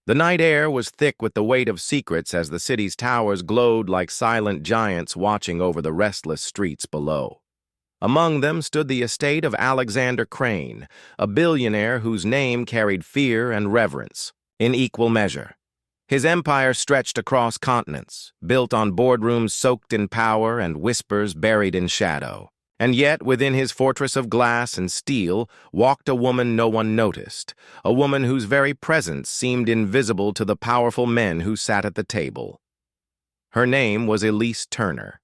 The night air was thick with the weight of secrets as the city's towers glowed like silent giants watching over the restless streets below. Among them stood the estate of Alexander Crane, a billionaire whose name carried fear and reverence in equal measure. His empire stretched across continents, built on boardrooms soaked in power and whispers buried in shadow. And yet, within his fortress of glass and steel, walked a woman no one noticed, a woman whose very presence seemed invisible to the powerful men who sat at the table. Her name was Elise Turner.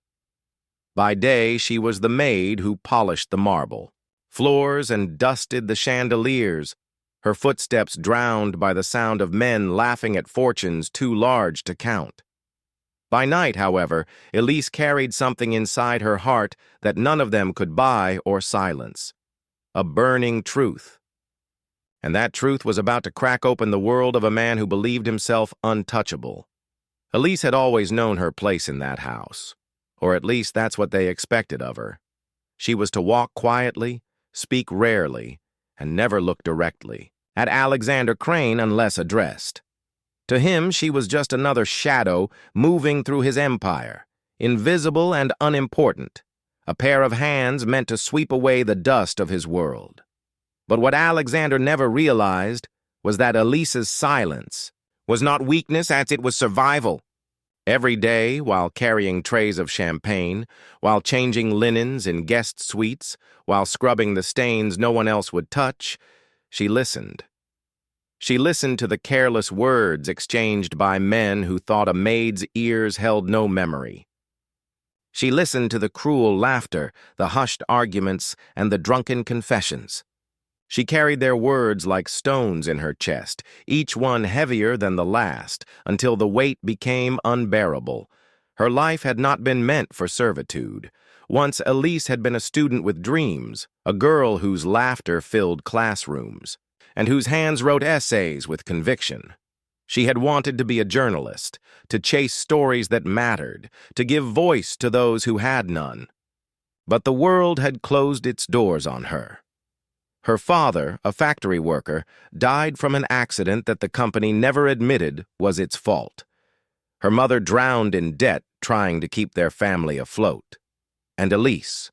By day, she was the maid who polished the marble, floors and dusted the chandeliers, her footsteps drowned by the sound of men laughing at fortunes too large to count. By night, however, Elise carried something inside her heart that none of them could buy or silence. A burning truth. And that truth was about to crack open the world of a man who believed himself untouchable. Elise had always known her place in that house, or at least that's what they expected of her. She was to walk quietly, speak rarely, and never look directly at Alexander Crane unless addressed. To him, she was just another shadow moving through his empire, invisible and unimportant, a pair of hands meant to sweep away the dust of his world. But what Alexander never realized was that Elise's silence was not weakness as it was survival. Every day, while carrying trays of champagne, while changing linens in guest suites, while scrubbing the stains no one else would touch, she listened. She listened to the careless words exchanged by men who thought a maid's ears held no memory. She listened to the cruel laughter, the hushed arguments, and the drunken confessions. She carried their words like stones in her chest, each one heavier than the last, until the weight became unbearable. Her life had not been meant for servitude. Once Elise had been a student with dreams, a girl whose laughter filled classrooms, and whose hands wrote essays with conviction. She had wanted to be a journalist, to chase stories that mattered, to give voice to those who had none. But the world had closed its doors on her. Her father, a factory worker, died from an accident that the company never admitted was its fault. Her mother drowned in debt trying to keep their family afloat. And Elise,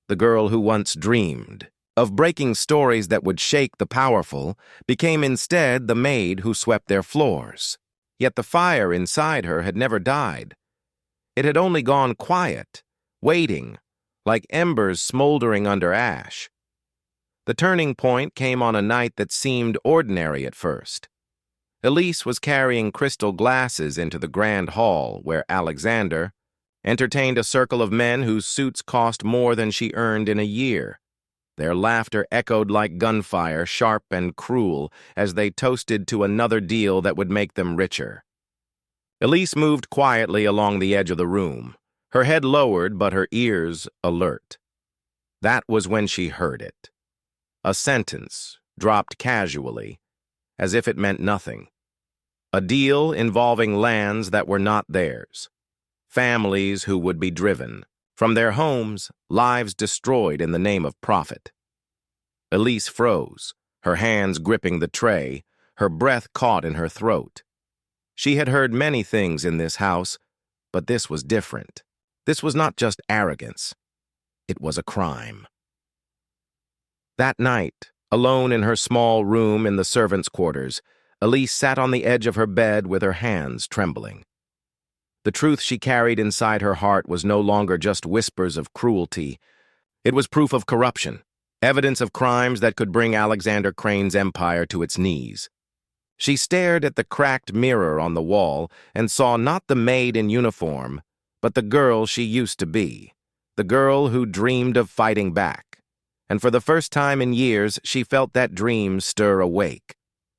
the girl who once dreamed of breaking stories that would shake the powerful, became instead the maid who swept their floors. Yet the fire inside her had never died. It had only gone quiet, waiting, like embers smoldering under ash. The turning point came on a night that seemed ordinary at first. Elise was carrying crystal glasses into the grand hall where Alexander entertained a circle of men whose suits cost more than she earned in a year. Their laughter echoed like gunfire, sharp and cruel, as they toasted to another deal that would make them richer. Elise moved quietly along the edge of the room, her head lowered but her ears alert. That was when she heard it. A sentence, dropped casually, as if it meant nothing. A deal involving lands that were not theirs. Families who would be driven from their homes, lives destroyed in the name of profit. Elise froze, her hands gripping the tray, her breath caught in her throat. She had heard many things in this house, but this was different. This was not just arrogance. It was a crime. That night, alone in her small room in the servants' quarters, Elise sat on the edge of her bed with her hands trembling. The truth she carried inside her heart was no longer just whispers of cruelty. It was proof of corruption, evidence of crimes that could bring Alexander Crane's empire to its knees. She stared at the cracked mirror on the wall and saw not the maid in uniform, but the girl she used to be, the girl who dreamed of fighting back. And for the first time in years, she felt that dream stir awake.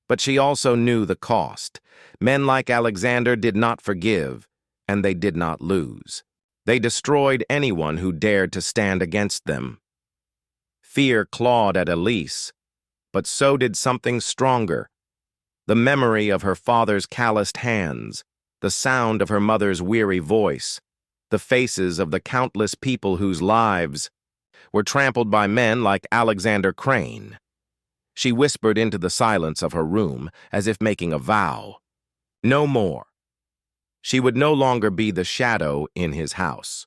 But she also knew the cost. Men like Alexander did not forgive, and they did not lose. They destroyed anyone who dared to stand against them. Fear clawed at Elise, but so did something stronger. The memory of her father's calloused hands, the sound of her mother's weary voice, the faces of the countless people whose lives were trampled by men like Alexander Crane. She whispered into the silence of her room, as if making a vow. No more. She would no longer be the shadow in his house.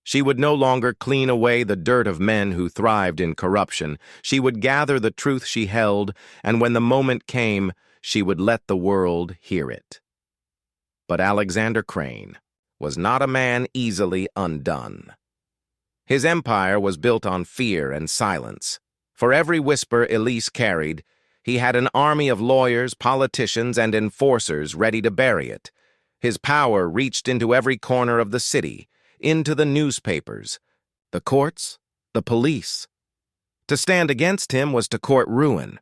She would no longer clean away the dirt of men who thrived in corruption. She would gather the truth she held, and when the moment came, she would let the world hear it. But Alexander Crane was not a man easily undone. His empire was built on fear and silence. For every whisper Elise carried, he had an army of lawyers, politicians, and enforcers ready to bury it. His power reached into every corner of the city, into the newspapers, the courts, the police. To stand against him was to court ruin.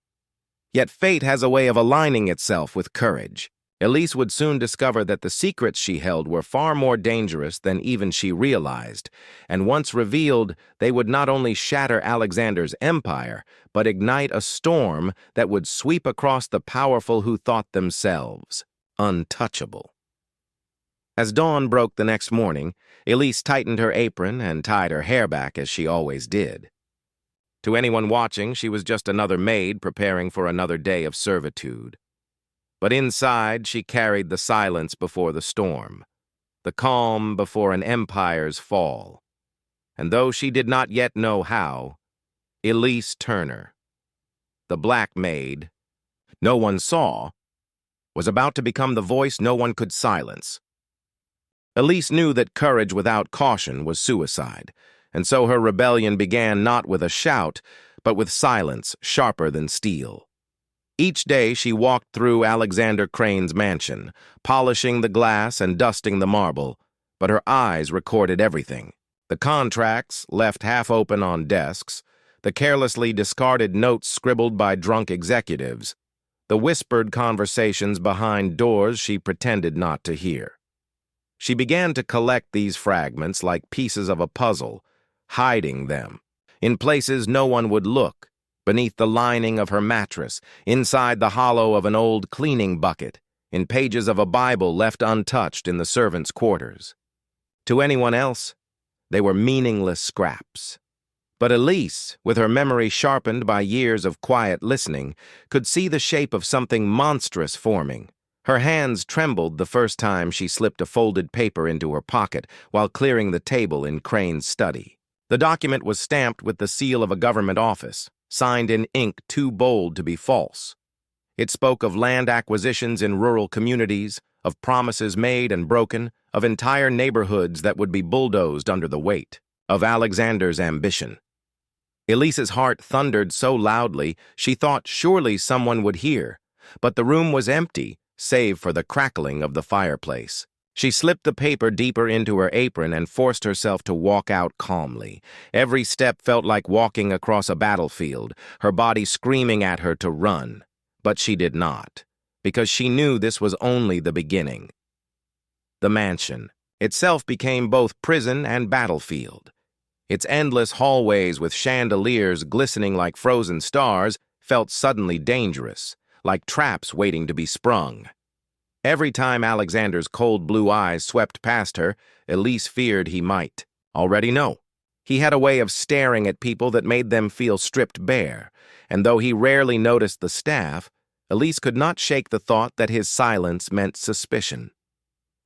Yet fate has a way of aligning itself with courage. Elise would soon discover that the secrets she held were far more dangerous than even she realized, and once revealed, they would not only shatter Alexander's empire, but ignite a storm that would sweep across the powerful who thought themselves untouchable. As dawn broke the next morning, Elise tightened her apron and tied her hair back as she always did. To anyone watching, she was just another maid preparing for another day of servitude. But inside, she carried the silence before the storm, the calm before an empire's fall. And though she did not yet know how, Elise Turner, the black maid no one saw, was about to become the voice no one could silence. Elise knew that courage without caution was suicide, and so her rebellion began not with a shout, but with silence sharper than steel. Each day she walked through Alexander Crane's mansion, polishing the glass and dusting the marble, but her eyes recorded everything. The contracts left half open on desks, the carelessly discarded notes scribbled by drunk executives, the whispered conversations behind doors she pretended not to hear. She began to collect these fragments like pieces of a puzzle, hiding them in places no one would look, beneath the lining of her mattress, inside the hollow of an old cleaning bucket, in pages of a Bible left untouched in the servants' quarters. To anyone else, they were meaningless scraps. But Elise, with her memory sharpened by years of quiet listening, could see the shape of something monstrous forming. Her hands trembled the first time she slipped a folded paper into her pocket while clearing the table in Crane's study. The document was stamped with the seal of a government office, signed in ink too bold to be false. It spoke of land acquisitions in rural communities, of promises made and broken, of entire neighborhoods that would be bulldozed under the weight, of Alexander's ambition. Elise's heart thundered so loudly she thought surely someone would hear, but the room was empty, save for the crackling of the fireplace. She slipped the paper deeper into her apron and forced herself to walk out calmly. Every step felt like walking across a battlefield, her body screaming at her to run. But she did not, because she knew this was only the beginning. The mansion itself became both prison and battlefield. Its endless hallways with chandeliers glistening like frozen stars felt suddenly dangerous, like traps waiting to be sprung. Every time Alexander's cold blue eyes swept past her, Elise feared he might already know. He had a way of staring at people that made them feel stripped bare, and though he rarely noticed the staff, Elise could not shake the thought that his silence meant suspicion.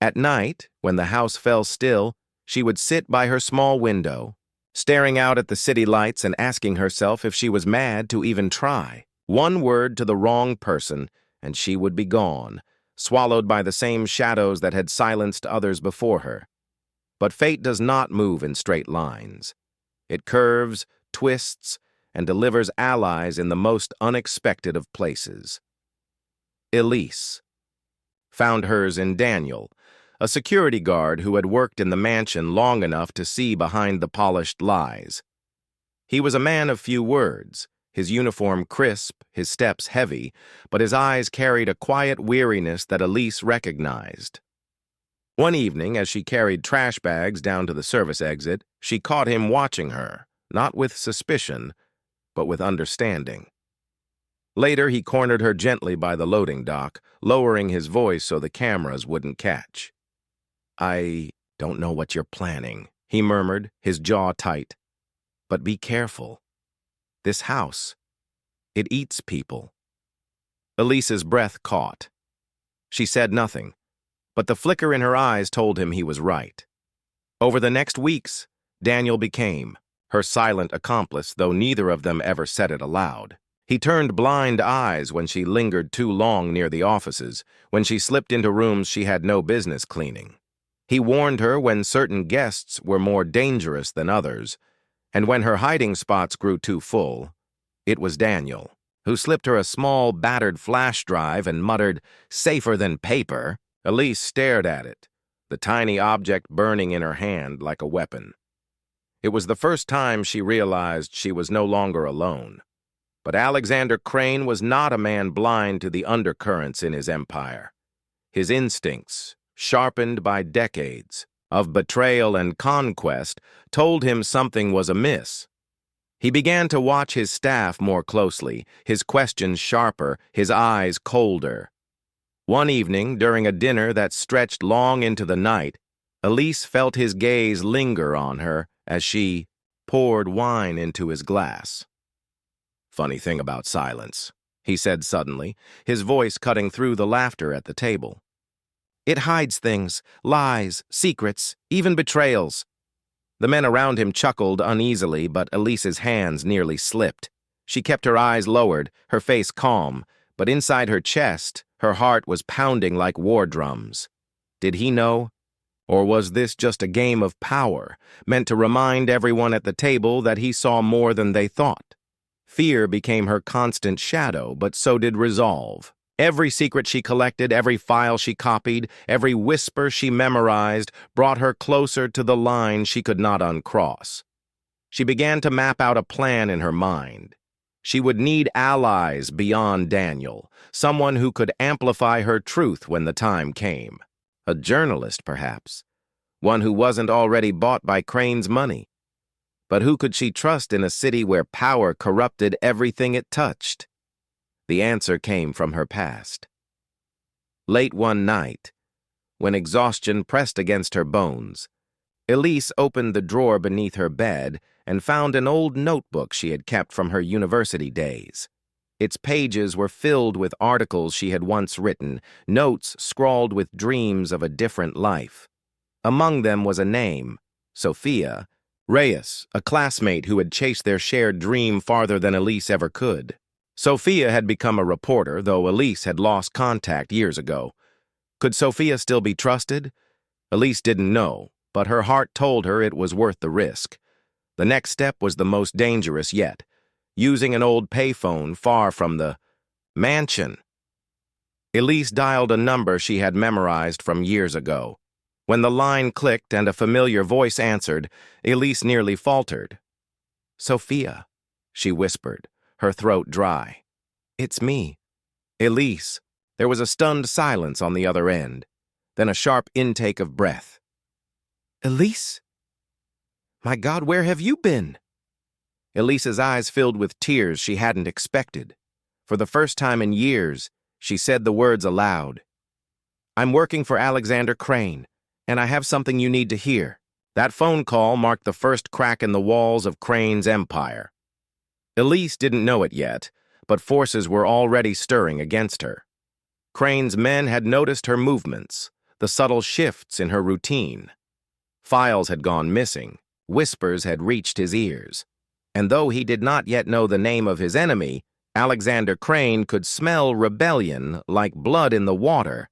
At night, when the house fell still, she would sit by her small window, staring out at the city lights and asking herself if she was mad to even try. One word to the wrong person, and she would be gone, swallowed by the same shadows that had silenced others before her. But fate does not move in straight lines. It curves, twists, and delivers allies in the most unexpected of places. Elise found hers in Daniel, a security guard who had worked in the mansion long enough to see behind the polished lies. He was a man of few words, his uniform crisp, his steps heavy, but his eyes carried a quiet weariness that Elise recognized. One evening, as she carried trash bags down to the service exit, she caught him watching her, not with suspicion, but with understanding. Later, he cornered her gently by the loading dock, lowering his voice so the cameras wouldn't catch. "I don't know what you're planning," he murmured, his jaw tight. "But be careful. This house, it eats people." Elise's breath caught. She said nothing, but the flicker in her eyes told him he was right. Over the next weeks, Daniel became her silent accomplice, though neither of them ever said it aloud. He turned blind eyes when she lingered too long near the offices, when she slipped into rooms she had no business cleaning. He warned her when certain guests were more dangerous than others, and when her hiding spots grew too full. It was Daniel who slipped her a small, battered flash drive and muttered, "Safer than paper." Elise stared at it, the tiny object burning in her hand like a weapon. It was the first time she realized she was no longer alone. But Alexander Crane was not a man blind to the undercurrents in his empire. His instincts, sharpened by decades of betrayal and conquest, told him something was amiss. He began to watch his staff more closely, his questions sharper, his eyes colder. One evening, during a dinner that stretched long into the night, Elise felt his gaze linger on her as she poured wine into his glass. "Funny thing about silence," he said suddenly, his voice cutting through the laughter at the table. "It hides things, lies, secrets, even betrayals." The men around him chuckled uneasily, but Elise's hands nearly slipped. She kept her eyes lowered, her face calm, but inside her chest, her heart was pounding like war drums. Did he know? Or was this just a game of power, meant to remind everyone at the table that he saw more than they thought? Fear became her constant shadow, but so did resolve. Every secret she collected, every file she copied, every whisper she memorized brought her closer to the line she could not uncross. She began to map out a plan in her mind. She would need allies beyond Daniel, someone who could amplify her truth when the time came. A journalist, perhaps. One who wasn't already bought by Crane's money. But who could she trust in a city where power corrupted everything it touched? The answer came from her past. Late one night, when exhaustion pressed against her bones, Elise opened the drawer beneath her bed and found an old notebook she had kept from her university days. Its pages were filled with articles she had once written, notes scrawled with dreams of a different life. Among them was a name, Sophia Reyes, a classmate who had chased their shared dream farther than Elise ever could. Sophia had become a reporter, though Elise had lost contact years ago. Could Sophia still be trusted? Elise didn't know, but her heart told her it was worth the risk. The next step was the most dangerous yet, using an old payphone far from the mansion. Elise dialed a number she had memorized from years ago. When the line clicked and a familiar voice answered, Elise nearly faltered. "Sophia," she whispered, her throat dry. "It's me." "Elise." There was a stunned silence on the other end, then a sharp intake of breath. "Elise? My God, where have you been?" Elise's eyes filled with tears she hadn't expected. For the first time in years, she said the words aloud. "I'm working for Alexander Crane, and I have something you need to hear." That phone call marked the first crack in the walls of Crane's empire. Elise didn't know it yet, but forces were already stirring against her. Crane's men had noticed her movements, the subtle shifts in her routine. Files had gone missing, whispers had reached his ears. And though he did not yet know the name of his enemy, Alexander Crane could smell rebellion like blood in the water,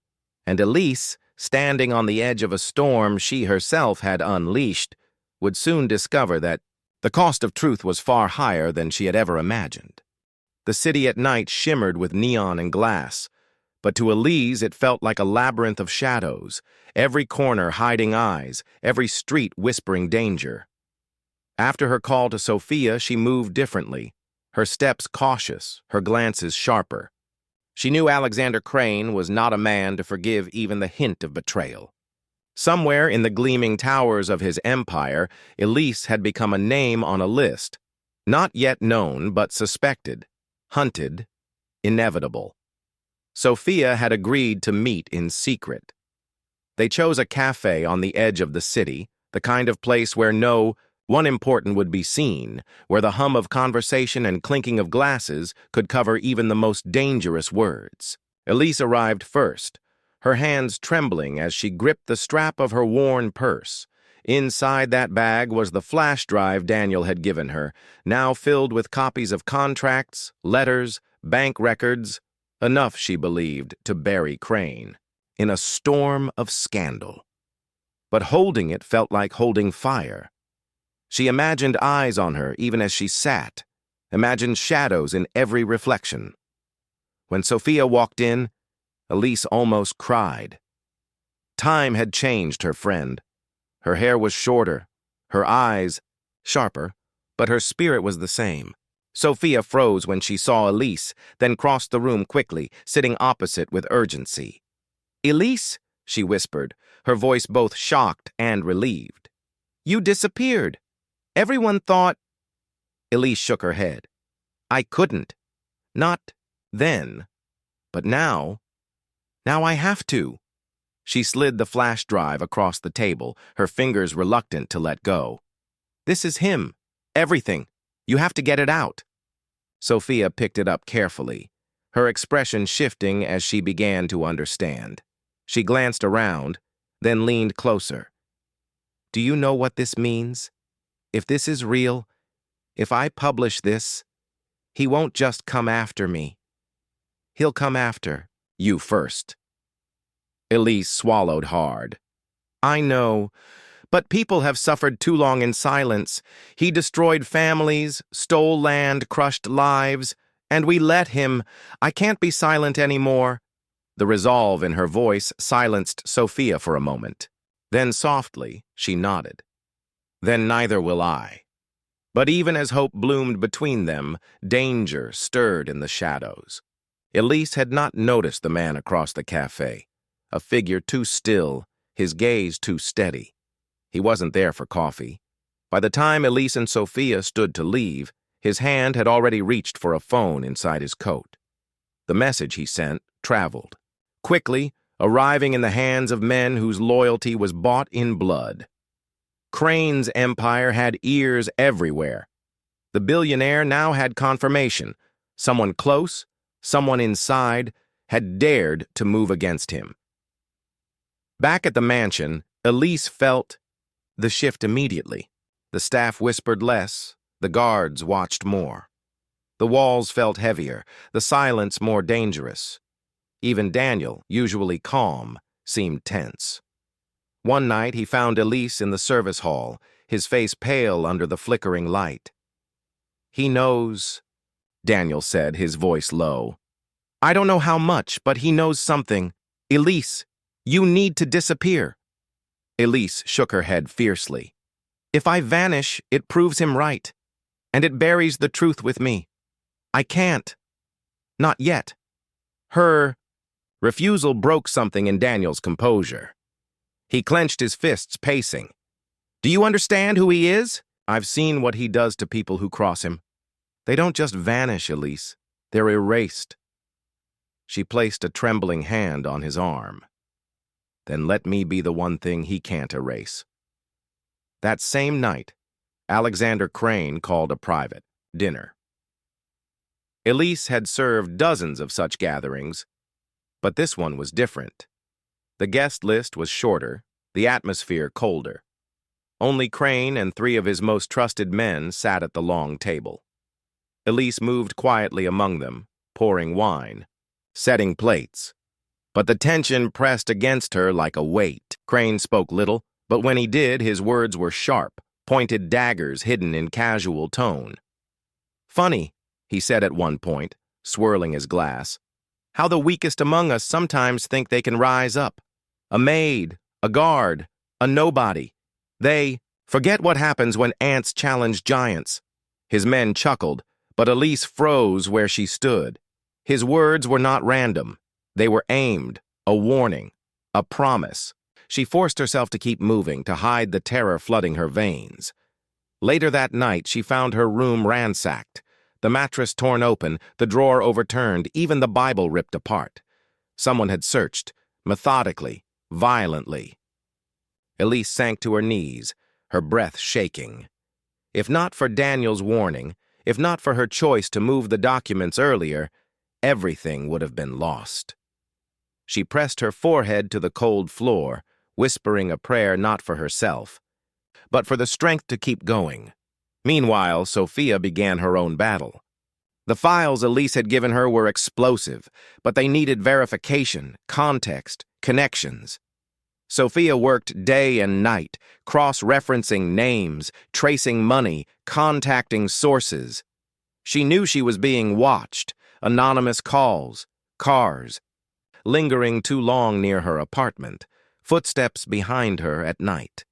and Elise, standing on the edge of a storm she herself had unleashed, would soon discover that the cost of truth was far higher than she had ever imagined. The city at night shimmered with neon and glass, but to Elise it felt like a labyrinth of shadows, every corner hiding eyes, every street whispering danger. After her call to Sophia, she moved differently, her steps cautious, her glances sharper. She knew Alexander Crane was not a man to forgive even the hint of betrayal. Somewhere in the gleaming towers of his empire, Elise had become a name on a list, not yet known but suspected, hunted, inevitable. Sophia had agreed to meet in secret. They chose a cafe on the edge of the city, the kind of place where no one important would be seen, where the hum of conversation and clinking of glasses could cover even the most dangerous words. Elise arrived first, her hands trembling as she gripped the strap of her worn purse. Inside that bag was the flash drive Daniel had given her, now filled with copies of contracts, letters, bank records, enough, she believed, to bury Crane in a storm of scandal. But holding it felt like holding fire. She imagined eyes on her even as she sat, imagined shadows in every reflection. When Sophia walked in, Elise almost cried. Time had changed her friend. Her hair was shorter, her eyes sharper, but her spirit was the same. Sophia froze when she saw Elise, then crossed the room quickly, sitting opposite with urgency. "Elise," she whispered, her voice both shocked and relieved. "You disappeared. Everyone thought—" Elise shook her head. "I couldn't. Not then. But now I have to." She slid the flash drive across the table, her fingers reluctant to let go. "This is him. Everything. You have to get it out." Sophia picked it up carefully, her expression shifting as she began to understand. She glanced around, then leaned closer. "Do you know what this means? If this is real, if I publish this, he won't just come after me. He'll come after you first." Elise swallowed hard. "I know, but people have suffered too long in silence. He destroyed families, stole land, crushed lives, and we let him. I can't be silent anymore." The resolve in her voice silenced Sophia for a moment. Then softly, she nodded. "Then neither will I." But even as hope bloomed between them, danger stirred in the shadows. Elise had not noticed the man across the cafe, a figure too still, his gaze too steady. He wasn't there for coffee. By the time Elise and Sophia stood to leave, his hand had already reached for a phone inside his coat. The message he sent traveled, quickly, arriving in the hands of men whose loyalty was bought in blood. Crane's empire had ears everywhere. The billionaire now had confirmation. Someone close, someone inside, had dared to move against him. Back at the mansion, Elise felt the shift immediately. The staff whispered less, the guards watched more. The walls felt heavier, the silence more dangerous. Even Daniel, usually calm, seemed tense. One night he found Elise in the service hall, his face pale under the flickering light. "He knows," Daniel said, his voice low. "I don't know how much, but he knows something. Elise, you need to disappear." Elise shook her head fiercely. "If I vanish, it proves him right, and it buries the truth with me. I can't. Not yet." Her refusal broke something in Daniel's composure. He clenched his fists, pacing. "Do you understand who he is? I've seen what he does to people who cross him. They don't just vanish, Elise. They're erased." She placed a trembling hand on his arm. "Then let me be the one thing he can't erase." That same night, Alexander Crane called a private dinner. Elise had served dozens of such gatherings, but this one was different. The guest list was shorter, the atmosphere colder. Only Crane and 3 of his most trusted men sat at the long table. Elise moved quietly among them, pouring wine, setting plates. But the tension pressed against her like a weight. Crane spoke little, but when he did, his words were sharp, pointed daggers hidden in casual tone. "Funny," he said at one point, swirling his glass, "how the weakest among us sometimes think they can rise up. A maid, a guard, a nobody. They forget what happens when ants challenge giants." His men chuckled, but Elise froze where she stood. His words were not random. They were aimed, a warning, a promise. She forced herself to keep moving, to hide the terror flooding her veins. Later that night, she found her room ransacked, the mattress torn open, the drawer overturned, even the Bible ripped apart. Someone had searched, methodically, violently. Elise sank to her knees, her breath shaking. If not for Daniel's warning, if not for her choice to move the documents earlier, everything would have been lost. She pressed her forehead to the cold floor, whispering a prayer not for herself, but for the strength to keep going. Meanwhile, Sophia began her own battle. The files Elise had given her were explosive, but they needed verification, context, connections. Sophia worked day and night, cross-referencing names, tracing money, contacting sources. She knew she was being watched, anonymous calls, cars, lingering too long near her apartment, footsteps behind her at night.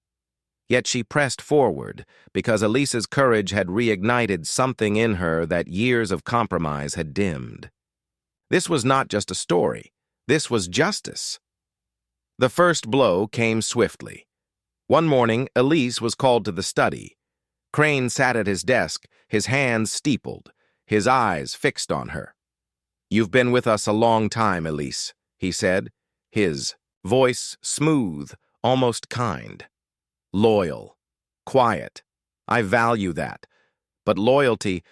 Yet she pressed forward because Elise's courage had reignited something in her that years of compromise had dimmed. This was not just a story. This was justice. The first blow came swiftly. One morning, Elise was called to the study. Crane sat at his desk, his hands steepled, his eyes fixed on her. "You've been with us a long time, Elise," he said, his voice smooth, almost kind. "Loyal, quiet. I value that. But loyalty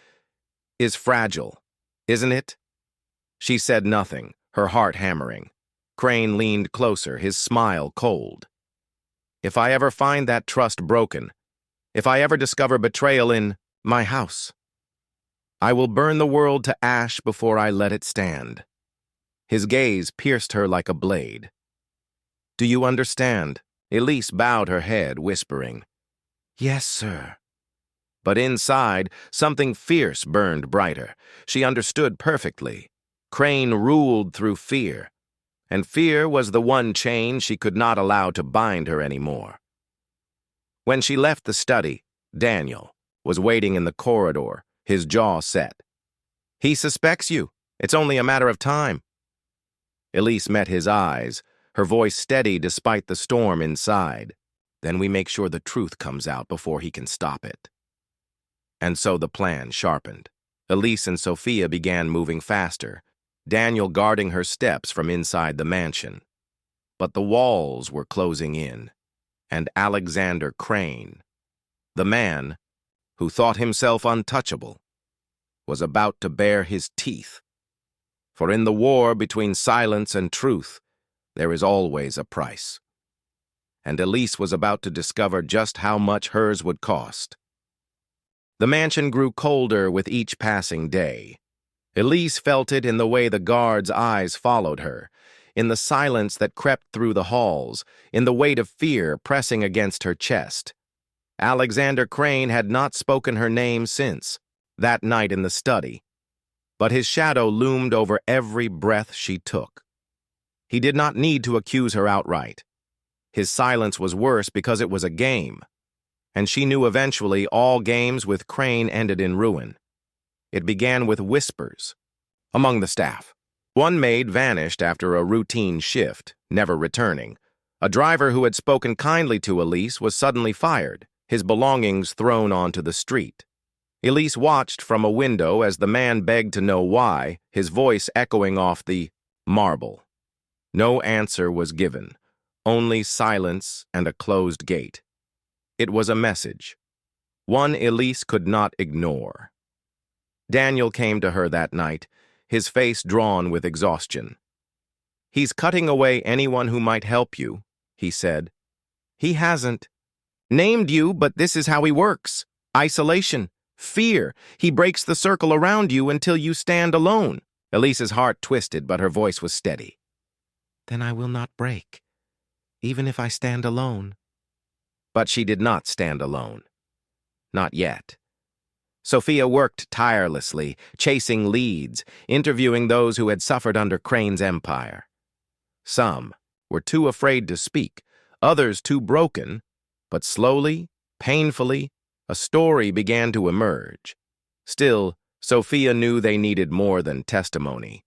is fragile, isn't it?" She said nothing, her heart hammering. Crane leaned closer, his smile cold. "If I ever find that trust broken, if I ever discover betrayal in my house, I will burn the world to ash before I let it stand." His gaze pierced her like a blade. "Do you understand?" Elise bowed her head, whispering, "Yes, sir." But inside, something fierce burned brighter. She understood perfectly. Crane ruled through fear, and fear was the one chain she could not allow to bind her anymore. When she left the study, Daniel was waiting in the corridor, his jaw set. "He suspects you. It's only a matter of time." Elise met his eyes, her voice steady despite the storm inside. "Then we make sure the truth comes out before he can stop it." And so the plan sharpened. Elise and Sophia began moving faster, Daniel guarding her steps from inside the mansion. But the walls were closing in, and Alexander Crane, the man who thought himself untouchable, was about to bare his teeth. For in the war between silence and truth, there is always a price. And Elise was about to discover just how much hers would cost. The mansion grew colder with each passing day. Elise felt it in the way the guards' eyes followed her, in the silence that crept through the halls, in the weight of fear pressing against her chest. Alexander Crane had not spoken her name since, that night in the study, but his shadow loomed over every breath she took. He did not need to accuse her outright. His silence was worse because it was a game, and she knew eventually all games with Crane ended in ruin. It began with whispers among the staff. One maid vanished after a routine shift, never returning. A driver who had spoken kindly to Elise was suddenly fired, his belongings thrown onto the street. Elise watched from a window as the man begged to know why, his voice echoing off the marble. No answer was given, only silence and a closed gate. It was a message, one Elise could not ignore. Daniel came to her that night, his face drawn with exhaustion. "He's cutting away anyone who might help you," he said. "He hasn't named you, but this is how he works. Isolation, fear. He breaks the circle around you until you stand alone." Elise's heart twisted, but her voice was steady. "Then I will not break, even if I stand alone." But she did not stand alone. Not yet. Sophia worked tirelessly, chasing leads, interviewing those who had suffered under Crane's empire. Some were too afraid to speak, others too broken, but slowly, painfully, a story began to emerge. Still, Sophia knew they needed more than testimony.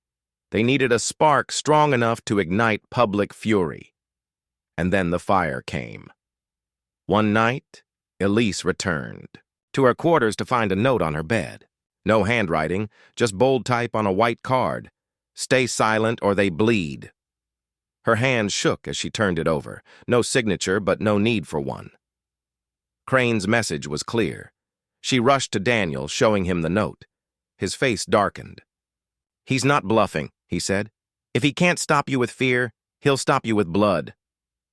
They needed a spark strong enough to ignite public fury. And then the fire came. One night, Elise returned to her quarters to find a note on her bed. No handwriting, just bold type on a white card. "Stay silent or they bleed." Her hand shook as she turned it over. No signature, but no need for one. Crane's message was clear. She rushed to Daniel, showing him the note. His face darkened. "He's not bluffing," he said. If he can't stop you with fear, he'll stop you with blood.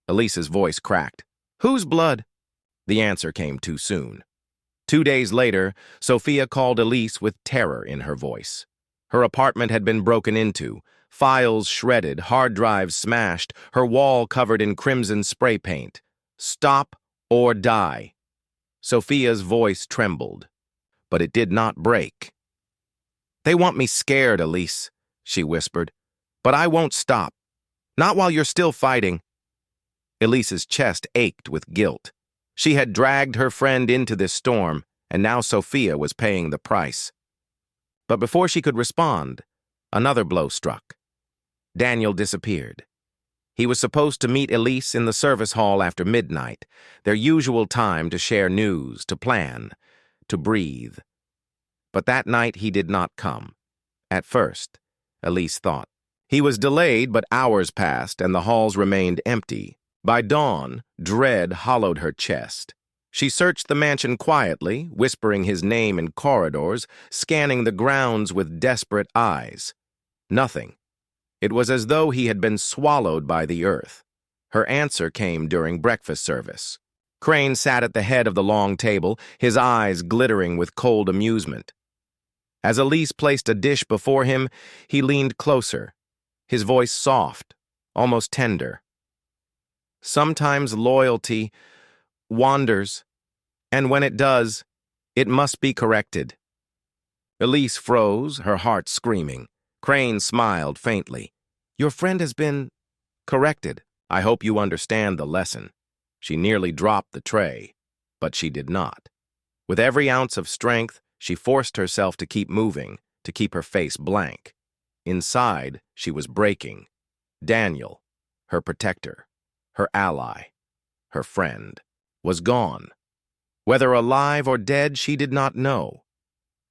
Elise's voice cracked. Whose blood? The answer came too soon. 2 days later, Sophia called Elise with terror in her voice. Her apartment had been broken into, files shredded, hard drives smashed, her wall covered in crimson spray paint. Stop or die. Sophia's voice trembled, but it did not break. They want me scared, Elise, she whispered, but I won't stop. Not while you're still fighting. Elise's chest ached with guilt. She had dragged her friend into this storm, and now Sophia was paying the price. But before she could respond, another blow struck. Daniel disappeared. He was supposed to meet Elise in the service hall after midnight, their usual time to share news, to plan, to breathe. But that night he did not come. At first, Elise thought. He was delayed, but hours passed and the halls remained empty. By dawn, dread hollowed her chest. She searched the mansion quietly, whispering his name in corridors, scanning the grounds with desperate eyes. Nothing. It was as though he had been swallowed by the earth. Her answer came during breakfast service. Crane sat at the head of the long table, his eyes glittering with cold amusement. As Elise placed a dish before him, he leaned closer, his voice soft, almost tender. Sometimes loyalty wanders, and when it does, it must be corrected. Elise froze, her heart screaming. Crane smiled faintly. Your friend has been corrected. I hope you understand the lesson. She nearly dropped the tray, but she did not. With every ounce of strength, she forced herself to keep moving, to keep her face blank. Inside, she was breaking. Daniel, her protector, her ally, her friend, was gone. Whether alive or dead, she did not know.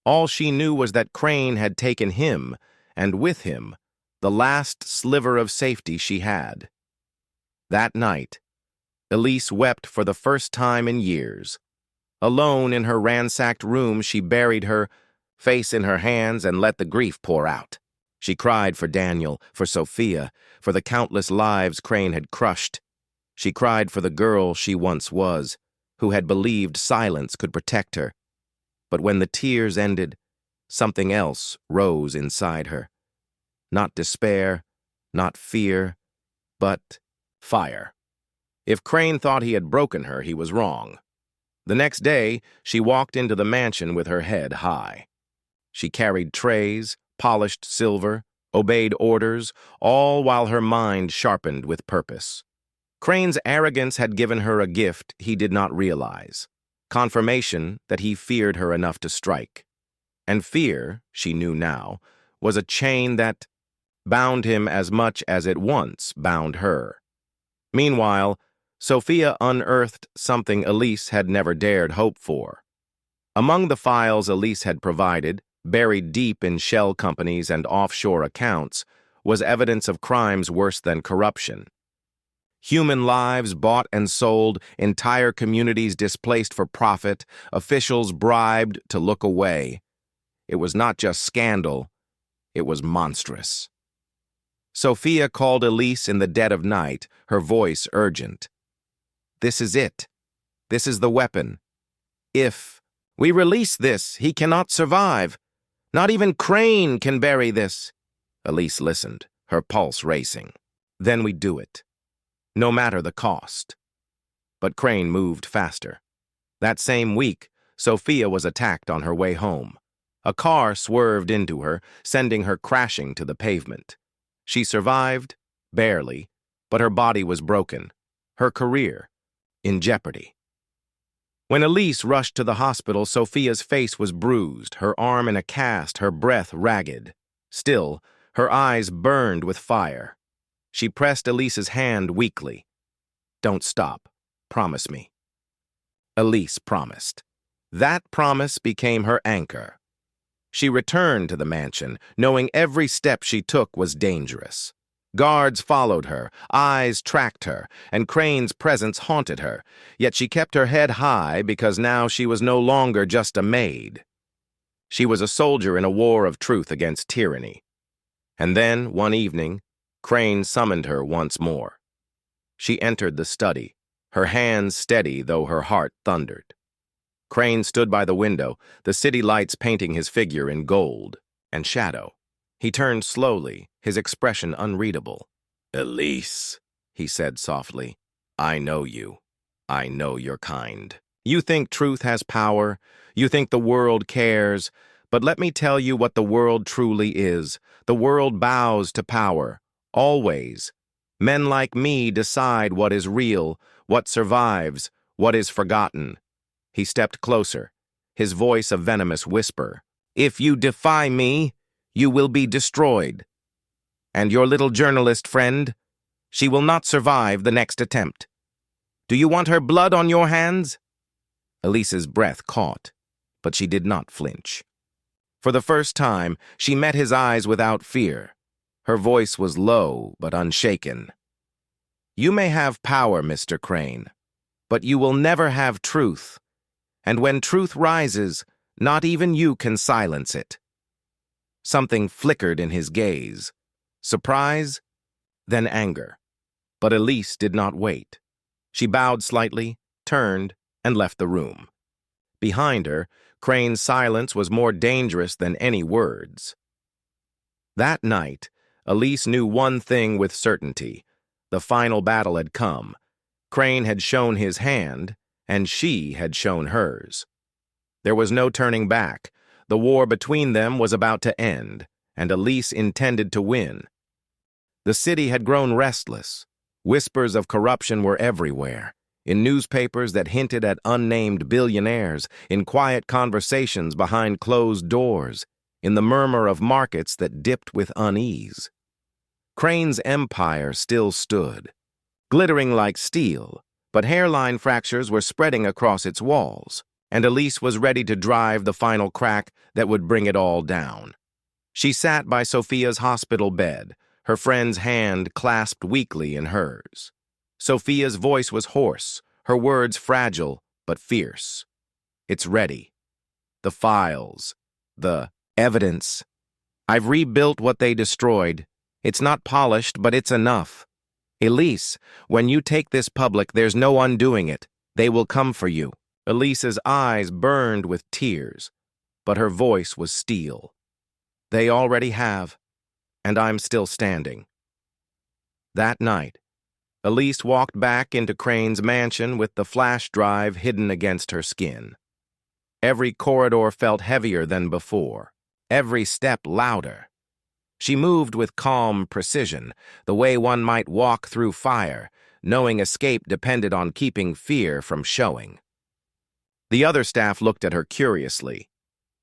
All she knew was that Crane had taken him, and with him, the last sliver of safety she had. That night, Elise wept for the first time in years. Alone in her ransacked room, she buried her face in her hands and let the grief pour out. She cried for Daniel, for Sophia, for the countless lives Crane had crushed. She cried for the girl she once was, who had believed silence could protect her. But when the tears ended, something else rose inside her. Not despair, not fear, but fire. If Crane thought he had broken her, he was wrong. The next day, she walked into the mansion with her head high. She carried trays, polished silver, obeyed orders, all while her mind sharpened with purpose. Crane's arrogance had given her a gift he did not realize, confirmation that he feared her enough to strike. And fear, she knew now, was a chain that bound him as much as it once bound her. Meanwhile, Sophia unearthed something Elise had never dared hope for. Among the files Elise had provided, buried deep in shell companies and offshore accounts, was evidence of crimes worse than corruption. Human lives bought and sold, entire communities displaced for profit, officials bribed to look away. It was not just scandal, it was monstrous. Sophia called Elise in the dead of night, her voice urgent. This is it. This is the weapon. If we release this, he cannot survive. Not even Crane can bury this. Elise listened, her pulse racing. Then we do it. No matter the cost. But Crane moved faster. That same week, Sophia was attacked on her way home. A car swerved into her, sending her crashing to the pavement. She survived, barely, but her body was broken, her career in jeopardy. When Elise rushed to the hospital, Sophia's face was bruised, her arm in a cast, her breath ragged. Still, her eyes burned with fire. She pressed Elise's hand weakly. Don't stop. Promise me. Elise promised. That promise became her anchor. She returned to the mansion, knowing every step she took was dangerous. Guards followed her, eyes tracked her, and Crane's presence haunted her, yet she kept her head high because now she was no longer just a maid. She was a soldier in a war of truth against tyranny. And then, one evening, Crane summoned her once more. She entered the study, her hands steady though her heart thundered. Crane stood by the window, the city lights painting his figure in gold and shadow. He turned slowly, his expression unreadable. "Elise," he said softly, "I know you. I know your kind. You think truth has power, you think the world cares, but let me tell you what the world truly is. The world bows to power, always. Men like me decide what is real, what survives, what is forgotten." He stepped closer, his voice a venomous whisper. "If you defy me, you will be destroyed. And your little journalist friend, she will not survive the next attempt. Do you want her blood on your hands?" Elise's breath caught, but she did not flinch. For the first time, she met his eyes without fear. Her voice was low but unshaken. "You may have power, Mr. Crane, but you will never have truth. And when truth rises, not even you can silence it." Something flickered in his gaze. Surprise, then anger. But Elise did not wait. She bowed slightly, turned, and left the room. Behind her, Crane's silence was more dangerous than any words. That night, Elise knew one thing with certainty. The final battle had come. Crane had shown his hand, and she had shown hers. There was no turning back. The war between them was about to end, and Elise intended to win. The city had grown restless. Whispers of corruption were everywhere, in newspapers that hinted at unnamed billionaires, in quiet conversations behind closed doors, in the murmur of markets that dipped with unease. Crane's empire still stood, glittering like steel, but hairline fractures were spreading across its walls, and Elise was ready to drive the final crack that would bring it all down. She sat by Sophia's hospital bed, her friend's hand clasped weakly in hers. Sophia's voice was hoarse, her words fragile but fierce. "It's ready. The files, the evidence. I've rebuilt what they destroyed. It's not polished, but it's enough. Elise, when you take this public, there's no undoing it. They will come for you." Elise's eyes burned with tears, but her voice was steel. "They already have, and I'm still standing." That night, Elise walked back into Crane's mansion with the flash drive hidden against her skin. Every corridor felt heavier than before, every step louder. She moved with calm precision, the way one might walk through fire, knowing escape depended on keeping fear from showing. The other staff looked at her curiously,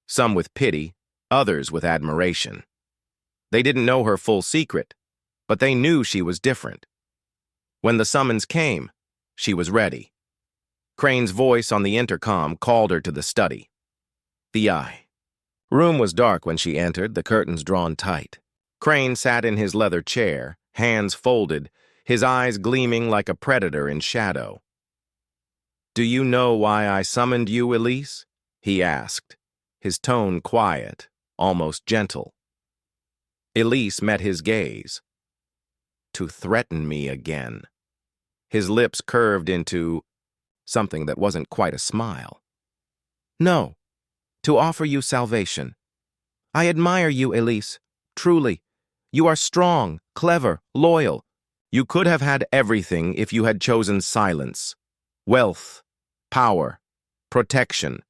some with pity, others with admiration. They didn't know her full secret, but they knew she was different. When the summons came, she was ready. Crane's voice on the intercom called her to the study. The eye. Room was dark when she entered, the curtains drawn tight. Crane sat in his leather chair, hands folded, his eyes gleaming like a predator in shadow. "Do you know why I summoned you, Elise?" he asked, his tone quiet, almost gentle. Elise met his gaze. "To threaten me again." His lips curved into something that wasn't quite a smile. "No, to offer you salvation. I admire you, Elise, truly. You are strong, clever, loyal. You could have had everything if you had chosen silence. Wealth, power, protection.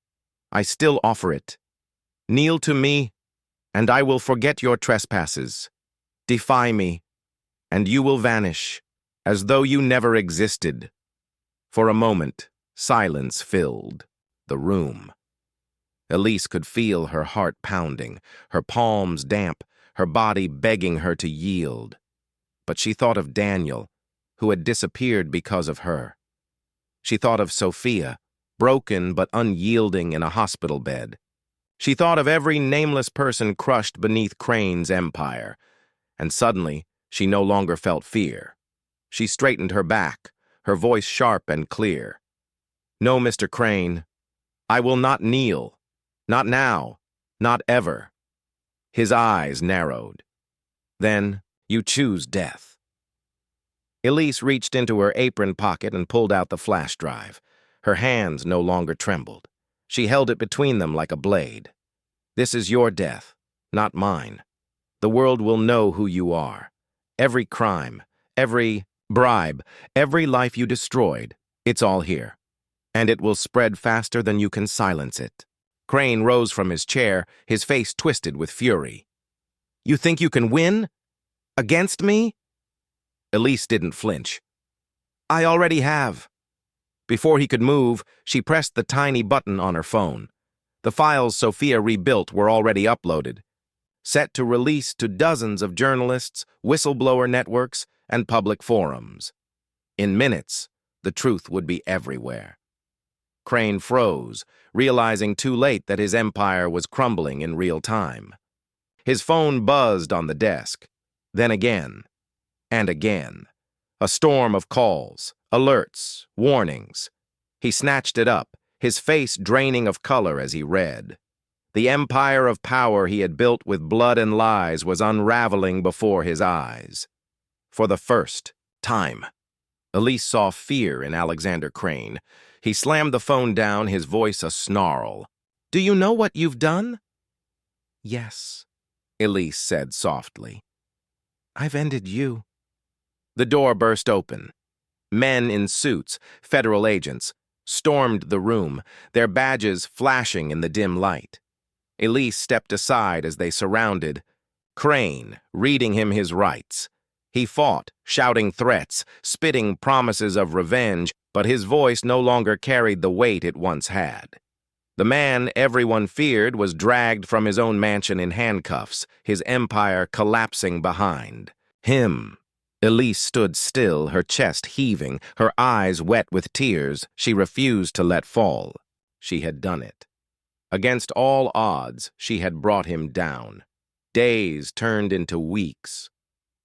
I still offer it. Kneel to me, and I will forget your trespasses. Defy me, and you will vanish, as though you never existed." For a moment, silence filled the room. Elise could feel her heart pounding, her palms damp, her body begging her to yield. But she thought of Daniel, who had disappeared because of her. She thought of Sophia, broken but unyielding in a hospital bed. She thought of every nameless person crushed beneath Crane's empire, and suddenly she no longer felt fear. She straightened her back, her voice sharp and clear. "No, Mr. Crane, I will not kneel. Not now, not ever." His eyes narrowed. "Then You choose death. Elise reached into her apron pocket and pulled out the flash drive. Her hands no longer trembled. She held it between them like a blade. This is your death, not mine. The world will know who you are. Every crime, every bribe, every life you destroyed, it's all here. And it will spread faster than you can silence it. Crane rose from his chair, his face twisted with fury. You think you can win? Against me? Elise didn't flinch. I already have. Before he could move, she pressed the tiny button on her phone. The files Sophia rebuilt were already uploaded, set to release to dozens of journalists, whistleblower networks, and public forums. In minutes, the truth would be everywhere. Crane froze, realizing too late that his empire was crumbling in real time. His phone buzzed on the desk, then again, and again. A storm of calls, alerts, warnings. He snatched it up, his face draining of color as he read. The empire of power he had built with blood and lies was unraveling before his eyes. For the first time, Elise saw fear in Alexander Crane. He slammed the phone down, his voice a snarl. Do you know what you've done? Yes, Elise said softly. I've ended you. The door burst open. Men in suits, federal agents, stormed the room, their badges flashing in the dim light. Elise stepped aside as they surrounded Crane, reading him his rights. He fought, shouting threats, spitting promises of revenge, but his voice no longer carried the weight it once had. The man everyone feared was dragged from his own mansion in handcuffs, his empire collapsing behind him. Elise stood still, her chest heaving, her eyes wet with tears she refused to let fall. She had done it. Against all odds, she had brought him down. Days turned into weeks.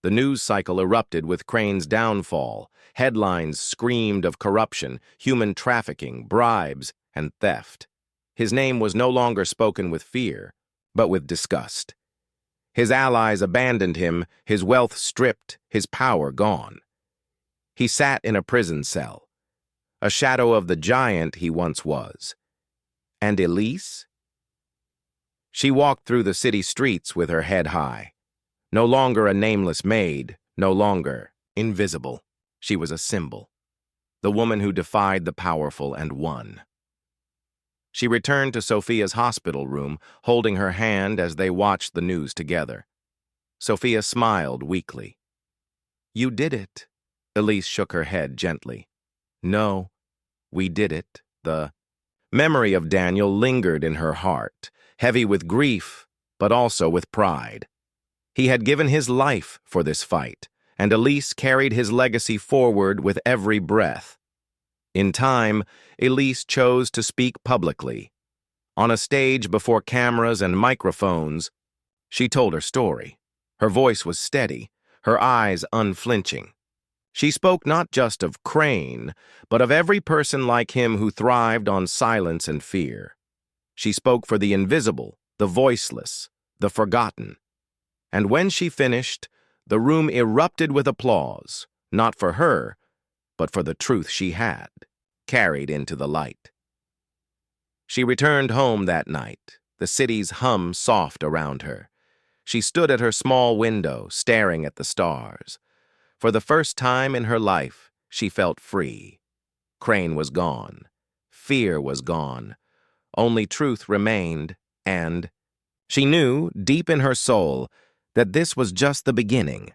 The news cycle erupted with Crane's downfall. Headlines screamed of corruption, human trafficking, bribes, and theft. His name was no longer spoken with fear, but with disgust. His allies abandoned him, his wealth stripped, his power gone. He sat in a prison cell, a shadow of the giant he once was. And Elise? She walked through the city streets with her head high. No longer a nameless maid, no longer invisible. She was a symbol. The woman who defied the powerful and won. She returned to Sophia's hospital room, holding her hand as they watched the news together. Sophia smiled weakly. You did it. Elise shook her head gently. No, we did it. The memory of Daniel lingered in her heart, heavy with grief, but also with pride. He had given his life for this fight, and Elise carried his legacy forward with every breath. In time, Elise chose to speak publicly. On a stage before cameras and microphones, she told her story. Her voice was steady, her eyes unflinching. She spoke not just of Crane, but of every person like him who thrived on silence and fear. She spoke for the invisible, the voiceless, the forgotten. And when she finished, the room erupted with applause, not for her, but for the truth she had carried into the light. She returned home that night, the city's hum soft around her. She stood at her small window, staring at the stars. For the first time in her life, she felt free. Crane was gone. Fear was gone. Only truth remained, and she knew, deep in her soul, that this was just the beginning.